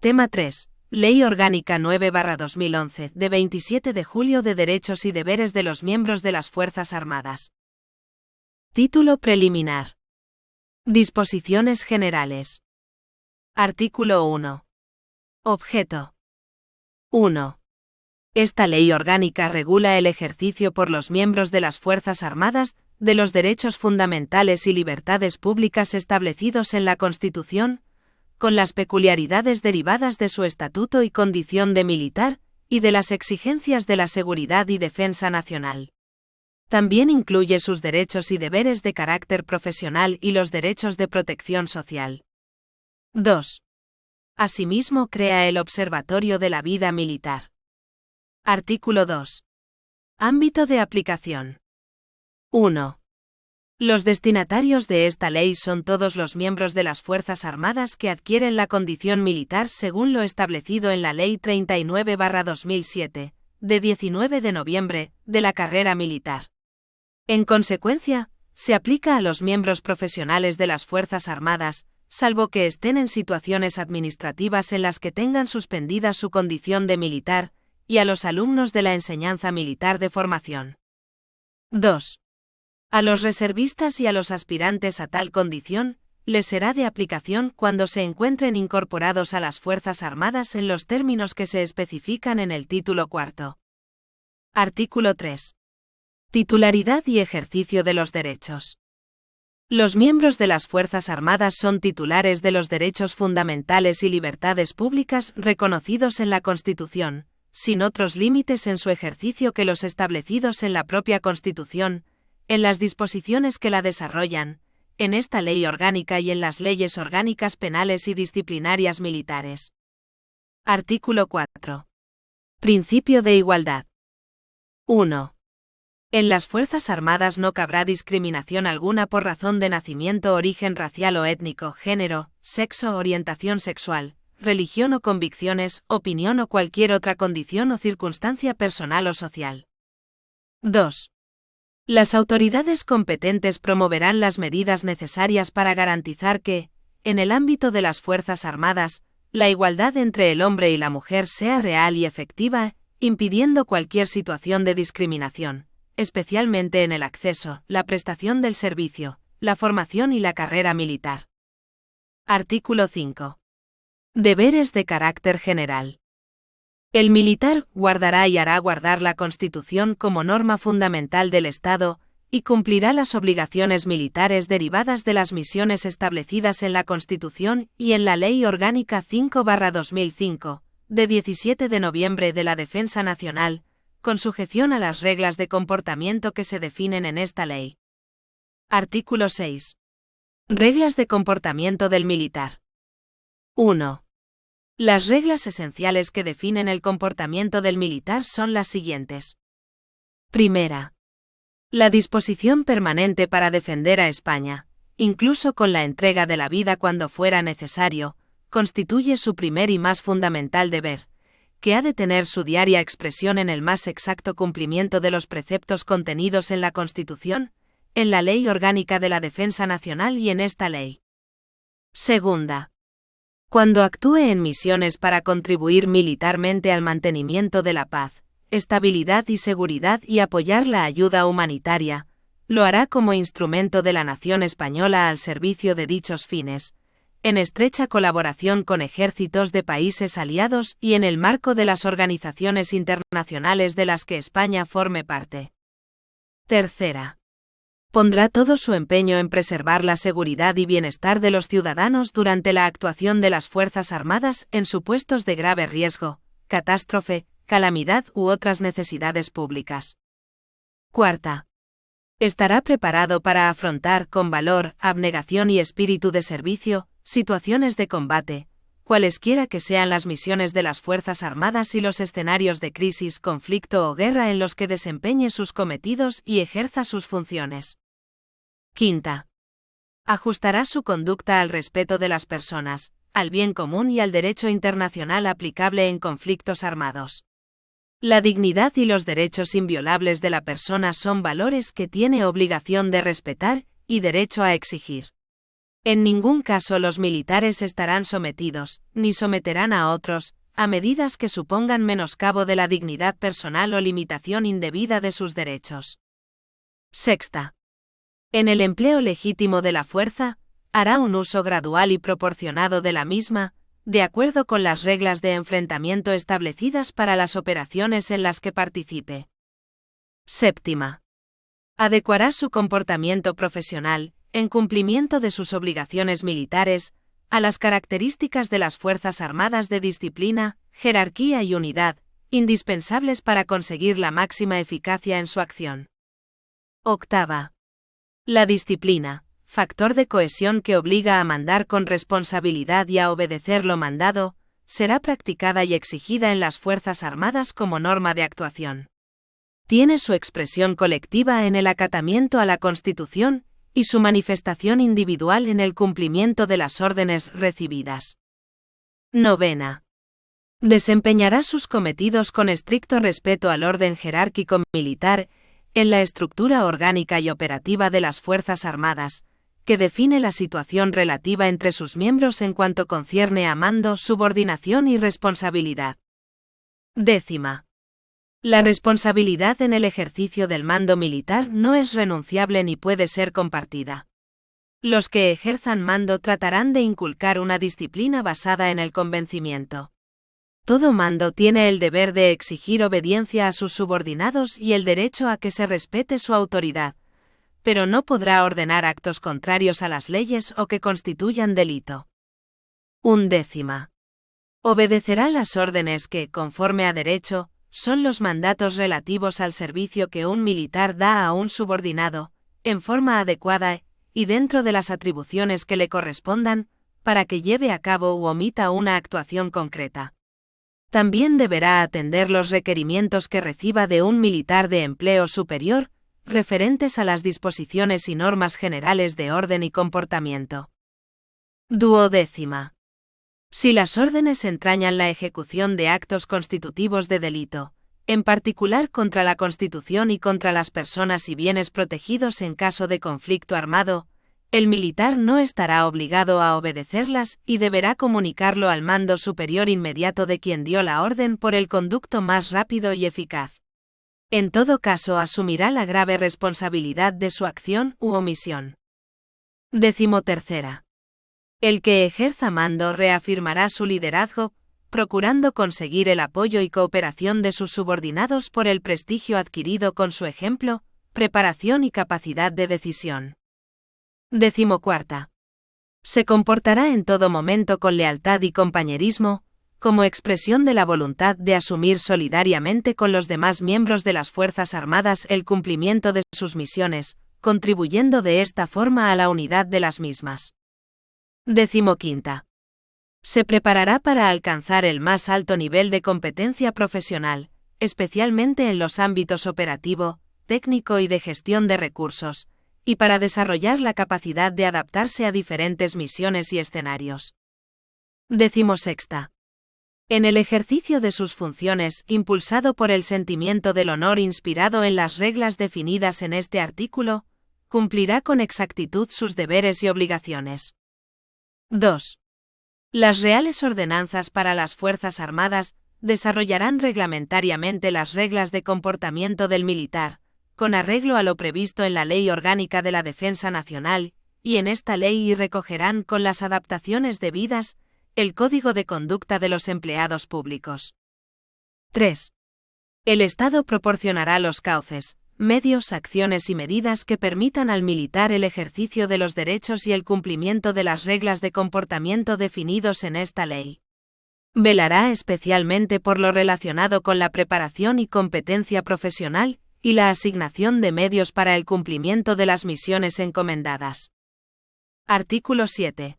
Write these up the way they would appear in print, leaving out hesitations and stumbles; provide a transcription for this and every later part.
Tema 3. Ley Orgánica 9/2011, de 27 de julio de Derechos y Deberes de los miembros de las Fuerzas Armadas. Título preliminar. Disposiciones generales. Artículo 1. Objeto. 1. Esta ley orgánica regula el ejercicio por los miembros de las Fuerzas Armadas de los derechos fundamentales y libertades públicas establecidos en la Constitución, con las peculiaridades derivadas de su estatuto y condición de militar, y de las exigencias de la seguridad y defensa nacional. También incluye sus derechos y deberes de carácter profesional y los derechos de protección social. 2. Asimismo crea el Observatorio de la Vida Militar. Artículo 2. Ámbito de aplicación. 1. Los destinatarios de esta ley son todos los miembros de las Fuerzas Armadas que adquieren la condición militar según lo establecido en la Ley 39/2007, de 19 de noviembre, de la carrera militar. En consecuencia, se aplica a los miembros profesionales de las Fuerzas Armadas, salvo que estén en situaciones administrativas en las que tengan suspendida su condición de militar, y a los alumnos de la enseñanza militar de formación. 2. A los reservistas y a los aspirantes a tal condición, les será de aplicación cuando se encuentren incorporados a las Fuerzas Armadas en los términos que se especifican en el título cuarto. Artículo 3. Titularidad y ejercicio de los derechos. Los miembros de las Fuerzas Armadas son titulares de los derechos fundamentales y libertades públicas reconocidos en la Constitución, sin otros límites en su ejercicio que los establecidos en la propia Constitución, en las disposiciones que la desarrollan, en esta ley orgánica y en las leyes orgánicas penales y disciplinarias militares. Artículo 4. Principio de igualdad. 1. En las Fuerzas Armadas no cabrá discriminación alguna por razón de nacimiento, origen racial o étnico, género, sexo, orientación sexual, religión o convicciones, opinión o cualquier otra condición o circunstancia personal o social. 2. Las autoridades competentes promoverán las medidas necesarias para garantizar que, en el ámbito de las Fuerzas Armadas, la igualdad entre el hombre y la mujer sea real y efectiva, impidiendo cualquier situación de discriminación, especialmente en el acceso, la prestación del servicio, la formación y la carrera militar. Artículo 5. Deberes de carácter general. El militar guardará y hará guardar la Constitución como norma fundamental del Estado, y cumplirá las obligaciones militares derivadas de las misiones establecidas en la Constitución y en la Ley Orgánica 5/2005, de 17 de noviembre de la Defensa Nacional, con sujeción a las reglas de comportamiento que se definen en esta ley. Artículo 6. Reglas de comportamiento del militar. 1. Las reglas esenciales que definen el comportamiento del militar son las siguientes. Primera. La disposición permanente para defender a España, incluso con la entrega de la vida cuando fuera necesario, constituye su primer y más fundamental deber, que ha de tener su diaria expresión en el más exacto cumplimiento de los preceptos contenidos en la Constitución, en la Ley Orgánica de la Defensa Nacional y en esta ley. Segunda. Cuando actúe en misiones para contribuir militarmente al mantenimiento de la paz, estabilidad y seguridad y apoyar la ayuda humanitaria, lo hará como instrumento de la nación española al servicio de dichos fines, en estrecha colaboración con ejércitos de países aliados y en el marco de las organizaciones internacionales de las que España forme parte. Tercera. Pondrá todo su empeño en preservar la seguridad y bienestar de los ciudadanos durante la actuación de las Fuerzas Armadas en supuestos de grave riesgo, catástrofe, calamidad u otras necesidades públicas. Cuarta. Estará preparado para afrontar con valor, abnegación y espíritu de servicio, situaciones de combate, cualesquiera que sean las misiones de las Fuerzas Armadas y los escenarios de crisis, conflicto o guerra en los que desempeñe sus cometidos y ejerza sus funciones. Quinta. Ajustará su conducta al respeto de las personas, al bien común y al derecho internacional aplicable en conflictos armados. La dignidad y los derechos inviolables de la persona son valores que tiene obligación de respetar y derecho a exigir. En ningún caso los militares estarán sometidos, ni someterán a otros, a medidas que supongan menoscabo de la dignidad personal o limitación indebida de sus derechos. Sexta. En el empleo legítimo de la fuerza, hará un uso gradual y proporcionado de la misma, de acuerdo con las reglas de enfrentamiento establecidas para las operaciones en las que participe. Séptima. Adecuará su comportamiento profesional, en cumplimiento de sus obligaciones militares, a las características de las Fuerzas Armadas de disciplina, jerarquía y unidad, indispensables para conseguir la máxima eficacia en su acción. Octava. La disciplina, factor de cohesión que obliga a mandar con responsabilidad y a obedecer lo mandado, será practicada y exigida en las Fuerzas Armadas como norma de actuación. Tiene su expresión colectiva en el acatamiento a la Constitución y su manifestación individual en el cumplimiento de las órdenes recibidas. Novena. Desempeñará sus cometidos con estricto respeto al orden jerárquico militar, en la estructura orgánica y operativa de las Fuerzas Armadas, que define la situación relativa entre sus miembros en cuanto concierne a mando, subordinación y responsabilidad. Décima. La responsabilidad en el ejercicio del mando militar no es renunciable ni puede ser compartida. Los que ejerzan mando tratarán de inculcar una disciplina basada en el convencimiento. Todo mando tiene el deber de exigir obediencia a sus subordinados y el derecho a que se respete su autoridad, pero no podrá ordenar actos contrarios a las leyes o que constituyan delito. 11. Obedecerá las órdenes que, conforme a derecho, son los mandatos relativos al servicio que un militar da a un subordinado, en forma adecuada y dentro de las atribuciones que le correspondan, para que lleve a cabo u omita una actuación concreta. También deberá atender los requerimientos que reciba de un militar de empleo superior, referentes a las disposiciones y normas generales de orden y comportamiento. 12. Si las órdenes entrañan la ejecución de actos constitutivos de delito, en particular contra la Constitución y contra las personas y bienes protegidos en caso de conflicto armado, el militar no estará obligado a obedecerlas y deberá comunicarlo al mando superior inmediato de quien dio la orden por el conducto más rápido y eficaz. En todo caso asumirá la grave responsabilidad de su acción u omisión. 13. El que ejerza mando reafirmará su liderazgo, procurando conseguir el apoyo y cooperación de sus subordinados por el prestigio adquirido con su ejemplo, preparación y capacidad de decisión. 14. Se comportará en todo momento con lealtad y compañerismo, como expresión de la voluntad de asumir solidariamente con los demás miembros de las Fuerzas Armadas el cumplimiento de sus misiones, contribuyendo de esta forma a la unidad de las mismas. 15. Se preparará para alcanzar el más alto nivel de competencia profesional, especialmente en los ámbitos operativo, técnico y de gestión de recursos, y para desarrollar la capacidad de adaptarse a diferentes misiones y escenarios. 16. En el ejercicio de sus funciones, impulsado por el sentimiento del honor inspirado en las reglas definidas en este artículo, cumplirá con exactitud sus deberes y obligaciones. 2. Las reales ordenanzas para las Fuerzas Armadas desarrollarán reglamentariamente las reglas de comportamiento del militar, con arreglo a lo previsto en la Ley Orgánica de la Defensa Nacional, y en esta ley y recogerán con las adaptaciones debidas el Código de Conducta de los Empleados Públicos. 3. El Estado proporcionará los cauces, medios, acciones y medidas que permitan al militar el ejercicio de los derechos y el cumplimiento de las reglas de comportamiento definidos en esta ley. Velará especialmente por lo relacionado con la preparación y competencia profesional y la asignación de medios para el cumplimiento de las misiones encomendadas. Artículo 7.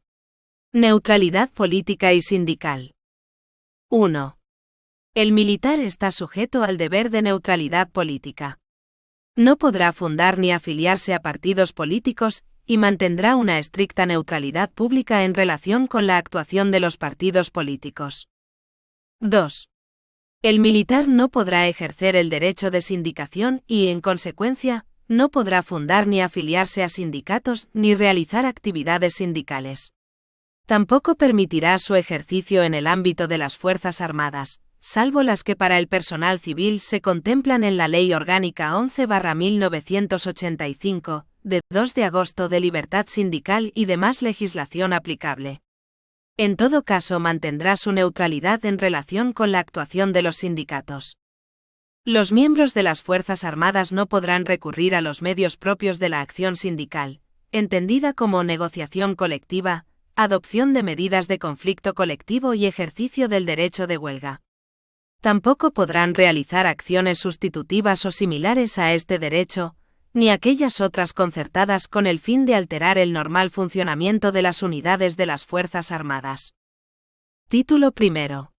Neutralidad política y sindical. 1. El militar está sujeto al deber de neutralidad política. No podrá fundar ni afiliarse a partidos políticos y mantendrá una estricta neutralidad pública en relación con la actuación de los partidos políticos. 2. El militar no podrá ejercer el derecho de sindicación y, en consecuencia, no podrá fundar ni afiliarse a sindicatos ni realizar actividades sindicales. Tampoco permitirá su ejercicio en el ámbito de las Fuerzas Armadas, salvo las que para el personal civil se contemplan en la Ley Orgánica 11/1985, de 2 de agosto de libertad sindical y demás legislación aplicable. En todo caso mantendrá su neutralidad en relación con la actuación de los sindicatos. Los miembros de las Fuerzas Armadas no podrán recurrir a los medios propios de la acción sindical, entendida como negociación colectiva, adopción de medidas de conflicto colectivo y ejercicio del derecho de huelga. Tampoco podrán realizar acciones sustitutivas o similares a este derecho, ni aquellas otras concertadas con el fin de alterar el normal funcionamiento de las unidades de las Fuerzas Armadas. Título primero.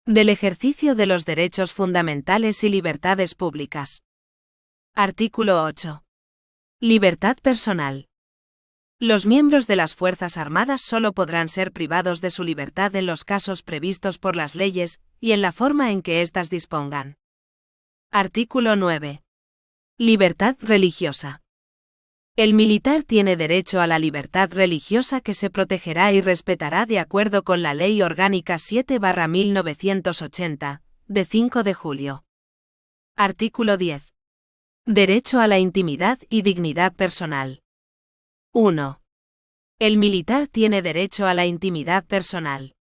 Del ejercicio de los derechos fundamentales y libertades públicas. Artículo 8. Libertad personal. Los miembros de las Fuerzas Armadas solo podrán ser privados de su libertad en los casos previstos por las leyes y en la forma en que éstas dispongan. Artículo 9. Libertad religiosa. El militar tiene derecho a la libertad religiosa que se protegerá y respetará de acuerdo con la Ley Orgánica 7/1980, de 5 de julio. Artículo 10. Derecho a la intimidad y dignidad personal. 1. El militar tiene derecho a la intimidad personal.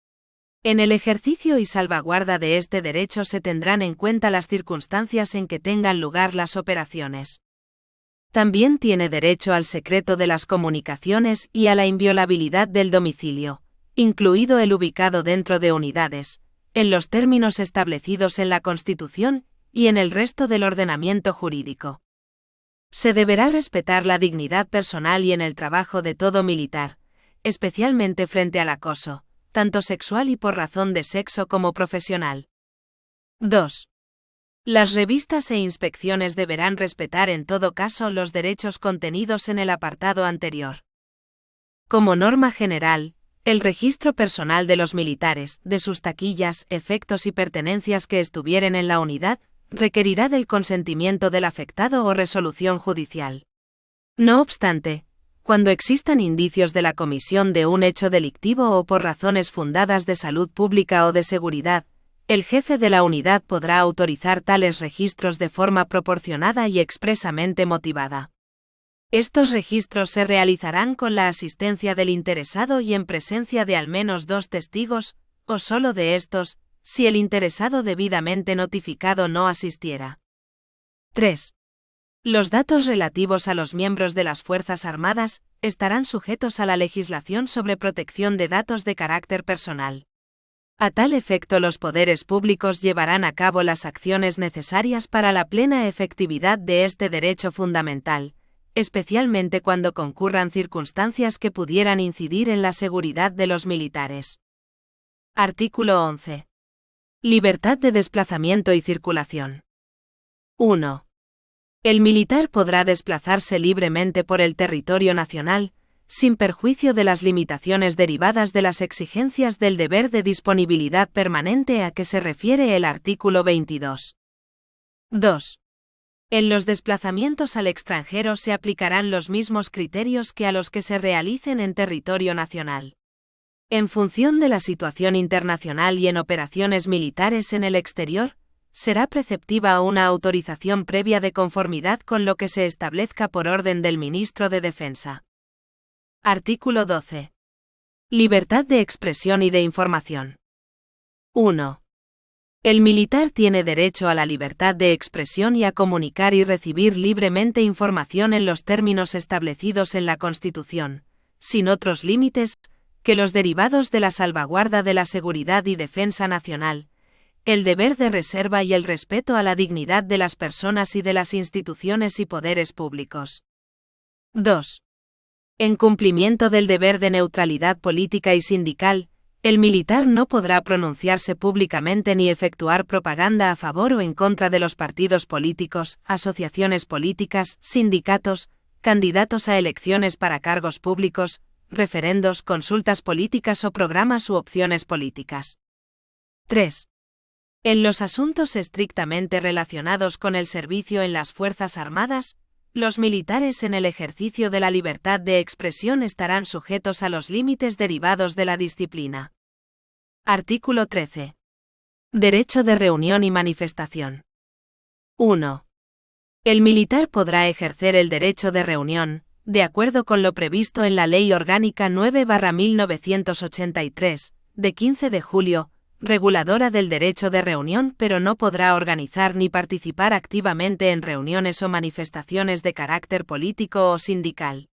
En el ejercicio y salvaguarda de este derecho se tendrán en cuenta las circunstancias en que tengan lugar las operaciones. También tiene derecho al secreto de las comunicaciones y a la inviolabilidad del domicilio, incluido el ubicado dentro de unidades, en los términos establecidos en la Constitución y en el resto del ordenamiento jurídico. Se deberá respetar la dignidad personal y en el trabajo de todo militar, especialmente frente al acoso, tanto sexual y por razón de sexo como profesional. 2. Las revistas e inspecciones deberán respetar en todo caso los derechos contenidos en el apartado anterior. Como norma general, el registro personal de los militares, de sus taquillas, efectos y pertenencias que estuvieren en la unidad, requerirá del consentimiento del afectado o resolución judicial. No obstante, cuando existan indicios de la comisión de un hecho delictivo o por razones fundadas de salud pública o de seguridad, el jefe de la unidad podrá autorizar tales registros de forma proporcionada y expresamente motivada. Estos registros se realizarán con la asistencia del interesado y en presencia de al menos 2 testigos, o solo de estos, si el interesado debidamente notificado no asistiera. 3. Los datos relativos a los miembros de las Fuerzas Armadas estarán sujetos a la legislación sobre protección de datos de carácter personal. A tal efecto, los poderes públicos llevarán a cabo las acciones necesarias para la plena efectividad de este derecho fundamental, especialmente cuando concurran circunstancias que pudieran incidir en la seguridad de los militares. Artículo 11. Libertad de desplazamiento y circulación. 1. El militar podrá desplazarse libremente por el territorio nacional, sin perjuicio de las limitaciones derivadas de las exigencias del deber de disponibilidad permanente a que se refiere el artículo 22. 2. En los desplazamientos al extranjero se aplicarán los mismos criterios que a los que se realicen en territorio nacional. En función de la situación internacional y en operaciones militares en el exterior, será preceptiva una autorización previa de conformidad con lo que se establezca por orden del Ministro de Defensa. Artículo 12. Libertad de expresión y de información. 1. El militar tiene derecho a la libertad de expresión y a comunicar y recibir libremente información en los términos establecidos en la Constitución, sin otros límites que los derivados de la salvaguarda de la seguridad y defensa nacional, el deber de reserva y el respeto a la dignidad de las personas y de las instituciones y poderes públicos. 2. En cumplimiento del deber de neutralidad política y sindical, el militar no podrá pronunciarse públicamente ni efectuar propaganda a favor o en contra de los partidos políticos, asociaciones políticas, sindicatos, candidatos a elecciones para cargos públicos, referendos, consultas políticas o programas u opciones políticas. 3. En los asuntos estrictamente relacionados con el servicio en las Fuerzas Armadas, Los militares en el ejercicio de la libertad de expresión estarán sujetos a los límites derivados de la disciplina. Artículo 13. Derecho de reunión y manifestación. 1. El militar podrá ejercer el derecho de reunión, de acuerdo con lo previsto en la Ley Orgánica 9/1983, de 15 de julio, reguladora del derecho de reunión, pero no podrá organizar ni participar activamente en reuniones o manifestaciones de carácter político o sindical.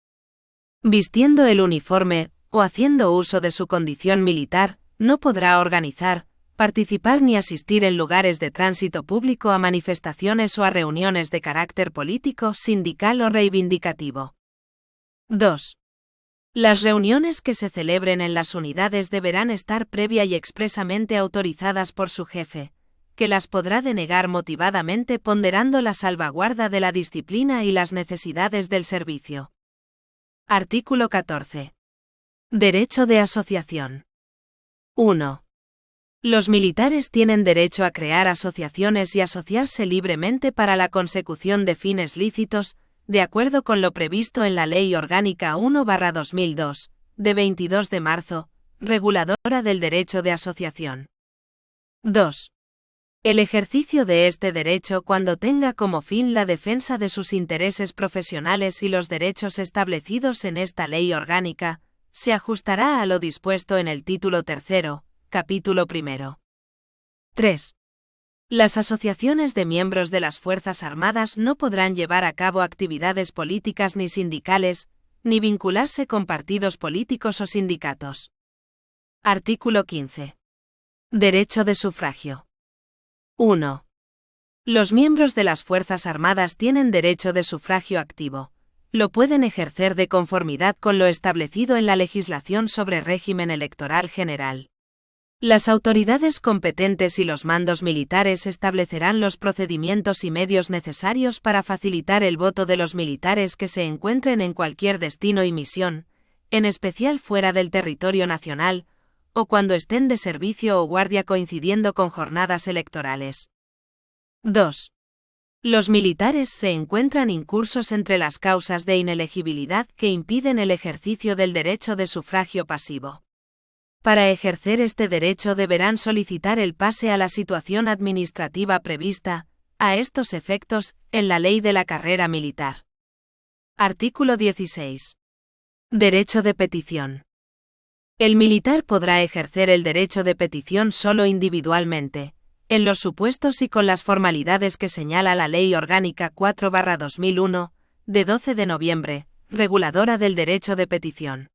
Vistiendo el uniforme, o haciendo uso de su condición militar, no podrá organizar, participar ni asistir en lugares de tránsito público a manifestaciones o a reuniones de carácter político, sindical o reivindicativo. 2. Las reuniones que se celebren en las unidades deberán estar previa y expresamente autorizadas por su jefe, que las podrá denegar motivadamente ponderando la salvaguarda de la disciplina y las necesidades del servicio. Artículo 14. Derecho de asociación. 1. Los militares tienen derecho a crear asociaciones y asociarse libremente para la consecución de fines lícitos, de acuerdo con lo previsto en la Ley Orgánica 1/2002, de 22 de marzo, reguladora del derecho de asociación. 2. El ejercicio de este derecho cuando tenga como fin la defensa de sus intereses profesionales y los derechos establecidos en esta Ley Orgánica, se ajustará a lo dispuesto en el título 3, capítulo 1. 3. Las asociaciones de miembros de las Fuerzas Armadas no podrán llevar a cabo actividades políticas ni sindicales, ni vincularse con partidos políticos o sindicatos. Artículo 15. Derecho de sufragio. 1. Los miembros de las Fuerzas Armadas tienen derecho de sufragio activo. Lo pueden ejercer de conformidad con lo establecido en la legislación sobre régimen electoral general. Las autoridades competentes y los mandos militares establecerán los procedimientos y medios necesarios para facilitar el voto de los militares que se encuentren en cualquier destino y misión, en especial fuera del territorio nacional, o cuando estén de servicio o guardia coincidiendo con jornadas electorales. 2. Los militares se encuentran incursos entre las causas de inelegibilidad que impiden el ejercicio del derecho de sufragio pasivo. Para ejercer este derecho deberán solicitar el pase a la situación administrativa prevista, a estos efectos, en la Ley de la Carrera Militar. Artículo 16. Derecho de petición. El militar podrá ejercer el derecho de petición solo individualmente, en los supuestos y con las formalidades que señala la Ley Orgánica 4/2001, de 12 de noviembre, reguladora del derecho de petición.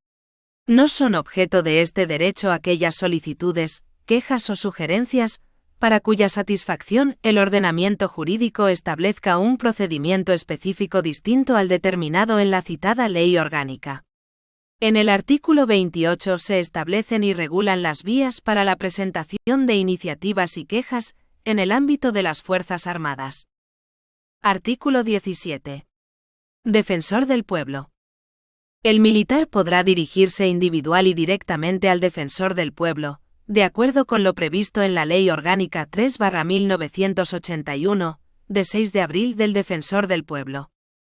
No son objeto de este derecho aquellas solicitudes, quejas o sugerencias, para cuya satisfacción el ordenamiento jurídico establezca un procedimiento específico distinto al determinado en la citada Ley Orgánica. En el artículo 28 se establecen y regulan las vías para la presentación de iniciativas y quejas en el ámbito de las Fuerzas Armadas. Artículo 17. Defensor del pueblo. El militar podrá dirigirse individual y directamente al defensor del pueblo, de acuerdo con lo previsto en la Ley Orgánica 3/1981, de 6 de abril del Defensor del Pueblo.